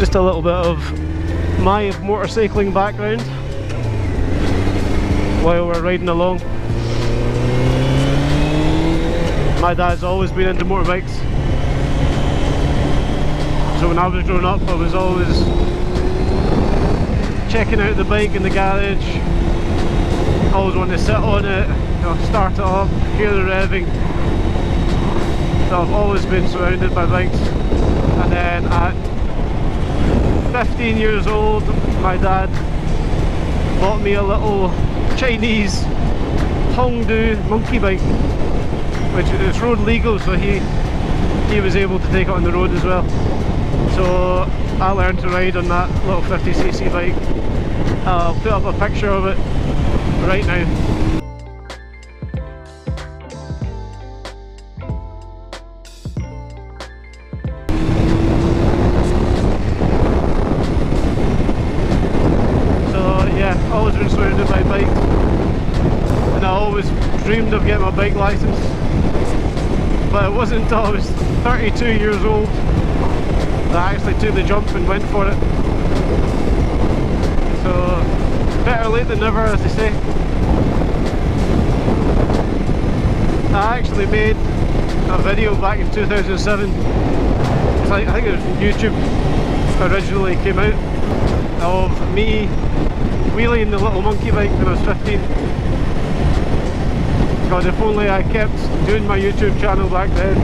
Just a little bit of my motorcycling background while we're riding along. My dad's always been into motorbikes, so when I was growing up I was always checking out the bike in the garage. I always wanted to sit on it, you know, start it up, hear the revving. So I've always been surrounded by bikes. And then at 15 years old, my dad bought me a little Chinese Hongdu monkey bike, which is road legal, so he was able to take it on the road as well. So I learned to ride on that little 50cc bike. I'll put up a picture of it right now. Always been surrounded by bikes, and I always dreamed of getting my bike license, but it wasn't until I was 32 years old that I actually took the jump and went for it. So better late than never, as they say. I actually made a video back in 2007. I think it was YouTube originally came out, of me wheeling the little monkey bike when I was 15. God, if only I kept doing my YouTube channel back then,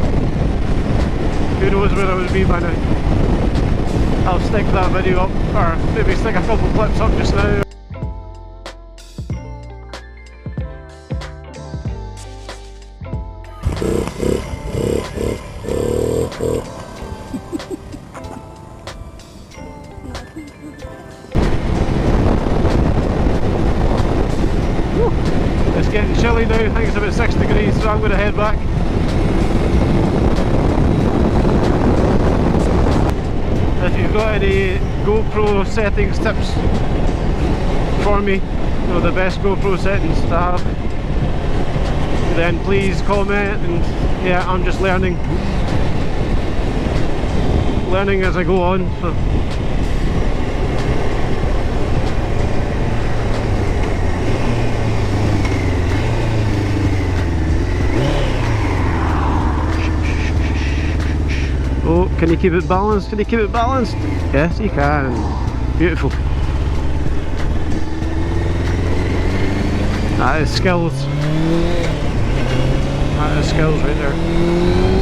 who knows where I would be by now. I'll stick that video up, or maybe stick a couple clips up just now. It's getting chilly now, I think it's about 6 degrees, so I'm going to head back. If you've got any GoPro settings tips for me, you know, the best GoPro settings to have, then please comment. And yeah, I'm just learning as I go on. So. Oh, can you keep it balanced? Can you keep it balanced? Yes, you can. Beautiful. That is skills. That is skills right there.